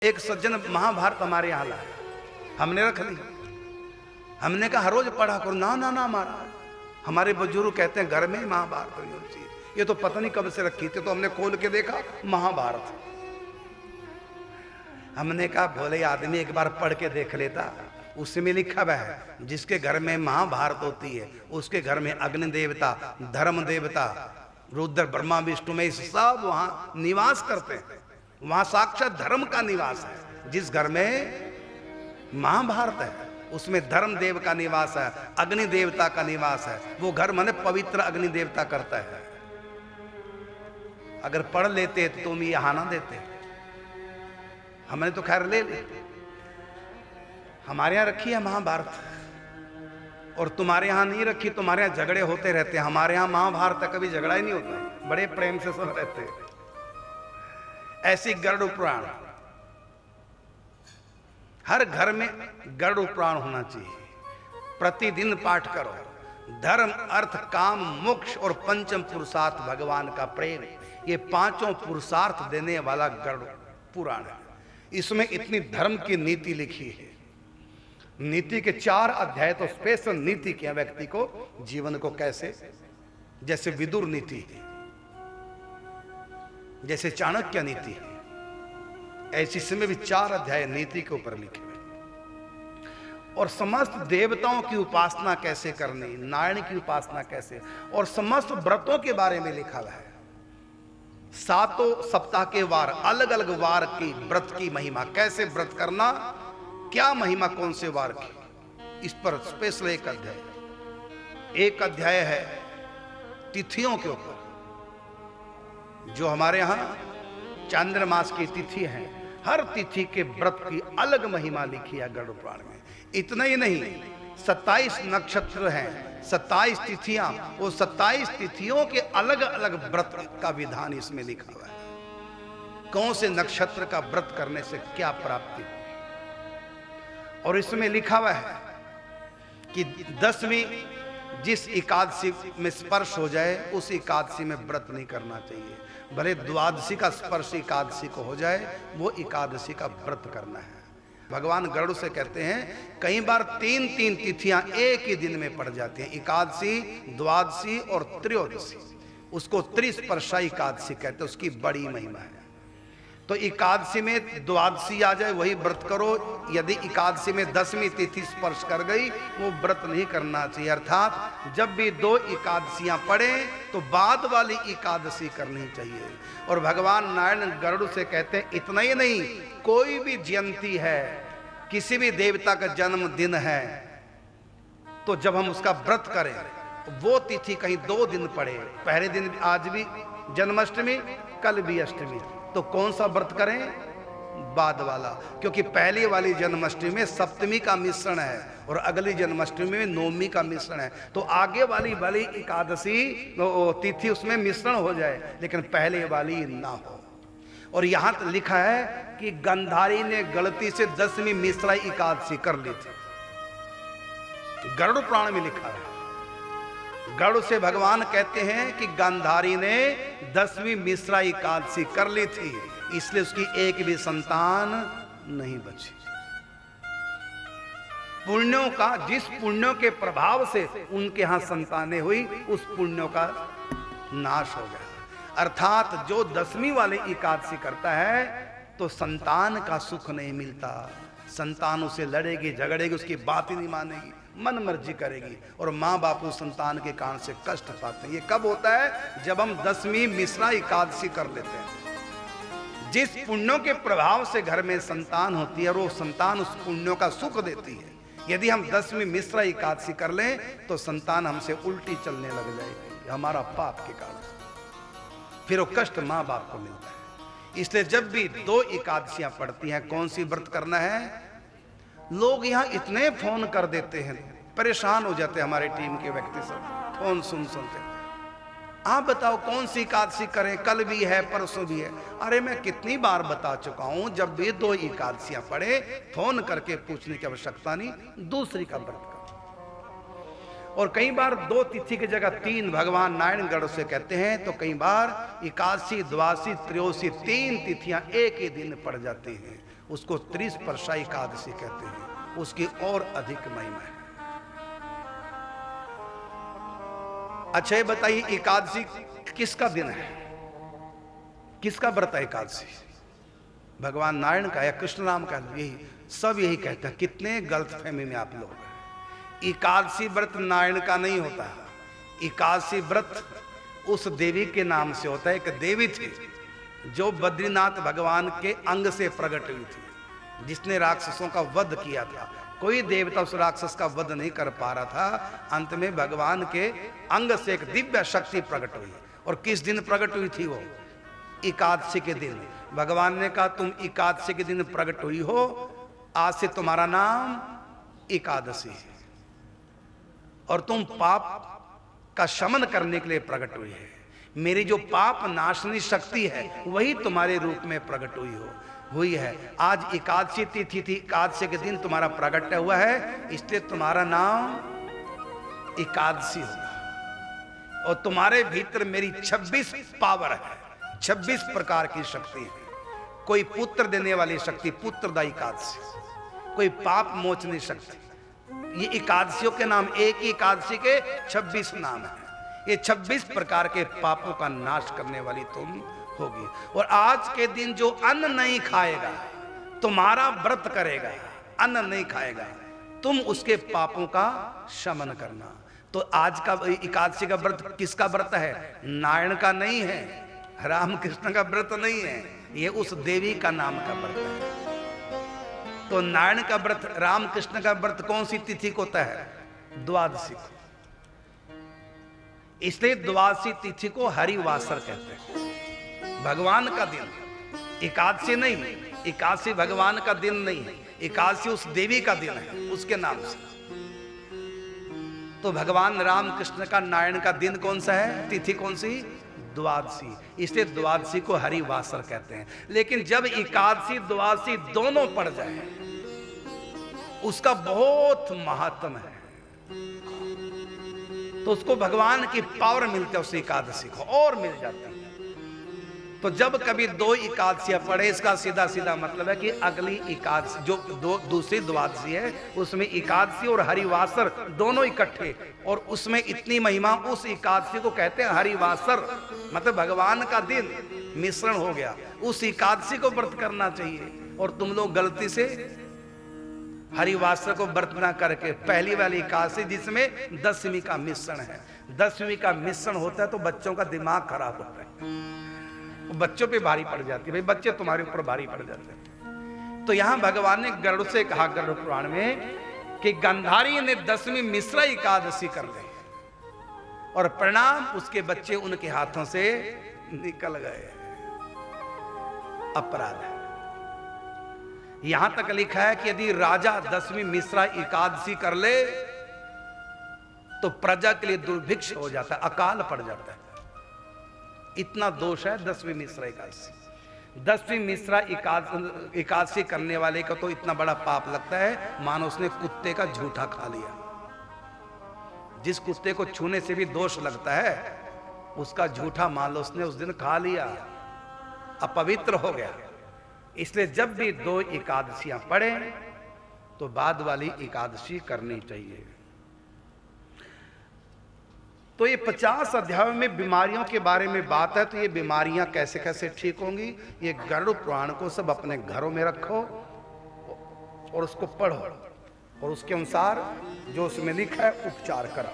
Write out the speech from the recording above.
एक सज्जन महाभारत हमारे यहाँ लाए, हमने रख ली। हमने कहा हर रोज पढ़ा करो। ना ना ना महाराज, हमारे बुजुर्ग कहते हैं घर में महाभारत होनी चाहिए। ये तो पता नहीं कब से रखी थी, तो हमने खोल के देखा महाभारत। हमने कहा भोले आदमी एक बार पढ़ के देख लेता। उसमें लिखा हुआ है जिसके घर में महाभारत होती है उसके घर में अग्नि देवता, धर्म देवता, रुद्र, ब्रह्मा, विष्णु में सब वहां निवास करते हैं। वहां साक्षात धर्म का निवास है। जिस घर में महाभारत है उसमें धर्म देव का निवास है, अग्नि देवता का निवास है। वो घर माने पवित्र अग्नि देवता करता है। अगर पढ़ लेते तो तुम ये हाना देते। हमने तो खैर ले ली। हमारे यहां रखी है महाभारत और तुम्हारे यहां नहीं रखी। तुम्हारे यहां झगड़े होते रहते हैं, हमारे यहां महाभारत कभी झगड़ा ही नहीं होता, बड़े प्रेम से सब रहते हैं। ऐसी गरुड़ पुराण, हर घर में गरुड़ पुराण होना चाहिए। प्रतिदिन पाठ करो। धर्म, अर्थ, काम, मोक्ष और पंचम पुरुषार्थ भगवान का प्रेम, ये पांचों पुरुषार्थ देने वाला गरुड़ पुराण है। इसमें इतनी धर्म की नीति लिखी है। नीति के 4 अध्याय तो स्पेशल नीति के व्यक्ति को जीवन को कैसे, जैसे विदुर नीति है, जैसे चाणक्य नीति है, ऐसी इसमें भी 4 अध्याय नीति के ऊपर लिखे हुए। और समस्त देवताओं की उपासना कैसे करनी, नारायण की उपासना कैसे, और समस्त व्रतों के बारे में लिखा हुआ है। 7 सप्ताह के वार, अलग अलग वार की व्रत की महिमा, कैसे व्रत करना, क्या महिमा कौन से वार की, इस पर स्पेशल एक अध्याय। एक अध्याय है तिथियों के ऊपर। जो हमारे यहां चांद्रमास की तिथि है, हर तिथि के व्रत की अलग महिमा लिखी है गरुड़ पुराण में। इतना ही नहीं, 27 नक्षत्र हैं, 27 तिथियां, वो 27 तिथियों के अलग अलग व्रत का विधान इसमें लिखा हुआ है। कौन से नक्षत्र का व्रत करने से क्या प्राप्ति होगी। और इसमें लिखा हुआ है कि 10वीं जिस एकादशी में स्पर्श हो जाए उस एकादशी में व्रत नहीं करना चाहिए। भले द्वादशी का स्पर्श एकादशी को हो जाए, वो एकादशी का व्रत करना है। भगवान गरुड़ से कहते हैं कई बार 3-3 तिथियां एक ही दिन में पड़ जाती हैं, एकादशी, द्वादशी और त्रयोदशी। उसको त्रिस्पर्शा एकादशी कहते हैं, उसकी बड़ी महिमा है। तो एकादशी में द्वादशी आ जाए वही व्रत करो। यदि एकादशी में 10वीं तिथि स्पर्श कर गई वो व्रत नहीं करना चाहिए। अर्थात जब भी 2 एकादशियां पड़े तो बाद वाली एकादशी करनी चाहिए। और भगवान नारायण गरुड़ से कहते हैं इतना ही नहीं, कोई भी जयंती है, किसी भी देवता का जन्मदिन है, तो जब हम उसका व्रत करें वो तिथि कहीं 2 दिन पड़े, पहले दिन आज भी जन्माष्टमी, कल भी अष्टमी, तो कौन सा व्रत करें, बाद वाला। क्योंकि पहली वाली जन्माष्टमी में सप्तमी का मिश्रण है और अगली जन्माष्टमी में नवमी का मिश्रण है। तो आगे वाली एकादशी तिथि उसमें मिश्रण हो जाए, लेकिन पहले वाली ना हो। और यहां तो लिखा है कि गंधारी ने गलती से 10वीं मिश्रा एकादशी कर ली थी। गरुड़ पुराण में लिखा है। गरुड़ से भगवान कहते हैं कि गांधारी ने 10वीं मिश्रा एकादशी कर ली थी, इसलिए उसकी एक भी संतान नहीं बची। पुण्यों का, जिस पुण्यों के प्रभाव से उनके यहां संतानें हुई, उस पुण्यों का नाश हो गया। अर्थात जो 10वीं वाले एकादशी करता है तो संतान का सुख नहीं मिलता। संतान उसे लड़ेगी, झगड़ेगी, उसकी बात ही नहीं मानेगी, मन मर्जी करेगी, और माँ बाप उस संतान के कारण से कष्ट पाते हैं। ये कब होता है, जब हम 10वीं मिश्रा एकादशी कर लेते हैं। जिस पुण्यों के प्रभाव से घर में संतान होती है और वो संतान उस पुण्यों का सुख देती है। यदि हम 10वीं मिश्रा एकादशी कर लें तो संतान हमसे उल्टी चलने लग जाएगी, हमारा पाप के कारण से, फिर वो कष्ट माँ बाप को मिलता है। इसलिए जब भी 2 एकादशियां पड़ती हैं, कौन सी व्रत करना है। लोग यहाँ इतने फोन कर देते हैं, परेशान हो जाते हैं हमारे टीम के व्यक्ति सब, फोन सुनते हैं, आप बताओ कौन सी एकादशी करें, कल भी है, परसों भी है। अरे मैं कितनी बार बता चुका हूं, जब भी 2 एकादशियां पड़े फोन करके पूछने की आवश्यकता नहीं, दूसरी का व्रत करो। और कई बार 2 तिथि की जगह 3 भगवान नारायण गरुड़ से कहते हैं, तो कई बार एकादशी, द्वादशी, त्रयोदशी 3 तिथियां एक ही दिन पड़ जाती हैं। उसको 30 वर्षा एकादशी कहते हैं, उसकी और अधिक महिमा है। अच्छा ये बताइए एकादशी किसका दिन है, किसका व्रत है एकादशी? भगवान नारायण का या कृष्ण राम का? यही सब यही कहते हैं। कितने गलतफहमी में आप लोग हैं। एकादशी व्रत नारायण का नहीं होता, एकादशी व्रत उस देवी के नाम से होता है। एक देवी थी जो बद्रीनाथ भगवान के अंग से प्रकट हुई थी, जिसने राक्षसों का वध किया था। कोई देवता उस राक्षस का वध नहीं कर पा रहा था। अंत में भगवान के अंग से एक दिव्य शक्ति प्रकट हुई। और किस दिन प्रकट हुई थी वो? एकादशी के दिन। भगवान ने कहा तुम एकादशी के दिन प्रकट हुई हो, आज से तुम्हारा नाम एकादशी है और तुम पाप का शमन करने के लिए प्रकट हुई है। मेरी जो पाप नाशनी शक्ति है वही तुम्हारे रूप में प्रकट हुई है। आज एकादशी तिथि थी, एकादशी के दिन तुम्हारा प्रकट हुआ है, इसलिए तुम्हारा नाम एकादशी होगा। और तुम्हारे भीतर मेरी 26 पावर है, 26 प्रकार की शक्ति है। कोई पुत्र देने वाली शक्ति, पुत्रदायी एकादशी, कोई पाप मोचनी शक्ति। ये एकादशियों के नाम, एक ही एकादशी के 26 नाम है। ये 26 प्रकार के पापों का नाश करने वाली तुम होगी। और आज के दिन जो अन्न नहीं खाएगा, तुम्हारा व्रत करेगा, अन्न नहीं खाएगा, तुम उसके पापों का शमन करना। तो आज का एकादशी का व्रत किसका व्रत है? नारायण का नहीं है, रामकृष्ण का व्रत नहीं है, ये उस देवी का नाम का व्रत है। तो नारायण का व्रत, रामकृष्ण का व्रत कौन सी तिथि को होता है? द्वादशी को। इसलिए द्वादशी तिथि को हरिवासर कहते हैं, भगवान का दिन। एकादशी नहीं, एकादशी भगवान का दिन नहीं है, एकादशी उस देवी का दिन है, उसके नाम से। तो भगवान रामकृष्ण का नारायण का दिन कौन सा है, तिथि कौन सी? द्वादशी। इसलिए द्वादशी को हरिवासर कहते हैं। लेकिन जब एकादशी द्वादशी दोनों पड़ जाए उसका बहुत महात्म है, तो उसको भगवान की पावर मिलती है, उस एकादशी को और मिल जाती है। तो जब कभी 2 एकादशियां पड़े, इसका सीधा सीधा मतलब है कि अगली एकादशी जो दूसरी द्वादशी है उसमें एकादशी और हरिवासर दोनों इकट्ठे, और उसमें इतनी महिमा, उस एकादशी को कहते हैं हरिवासर, मतलब भगवान का दिन मिश्रण हो गया। उस एकादशी को व्रत करना चाहिए, और तुम लोग गलती से हरिवासर को व्रत ना करके पहली वाली एकादशी जिसमें 10वीं का मिश्रण है, 10वीं का मिश्रण होता है तो बच्चों का दिमाग खराब होता है, बच्चों पे भारी पड़ जाती है। भाई बच्चे तुम्हारे ऊपर भारी पड़ जाते हैं। तो यहां भगवान ने गरुड़ से कहा, गरुड़ पुराण में, कि गंधारी ने 10वीं मिश्रा एकादशी कर ली और परिणाम उसके बच्चे उनके हाथों से निकल गए। अपराध है। यहां तक लिखा है कि यदि राजा 10वीं मिश्रा एकादशी कर ले तो प्रजा के लिए दुर्भिक्ष हो जाता है, अकाल पड़ जाता है। इतना दोष है 10वीं मिश्रा एकादशी। 10वीं मिश्रा एकादशी करने वाले का तो इतना बड़ा पाप लगता है मानो उसने कुत्ते का झूठा खा लिया। जिस कुत्ते को छूने से भी दोष लगता है उसका झूठा मान लो उसने उस दिन खा लिया, अपवित्र हो गया। इसलिए जब भी 2 एकादशियां पड़े तो बाद वाली एकादशी करनी चाहिए। तो ये 50 अध्यायों में बीमारियों के बारे में बात है। तो ये बीमारियां कैसे कैसे ठीक होंगी, ये गरुड़ पुराण को सब अपने घरों में रखो और उसको पढ़ो और उसके अनुसार जो उसमें लिखा है उपचार करो।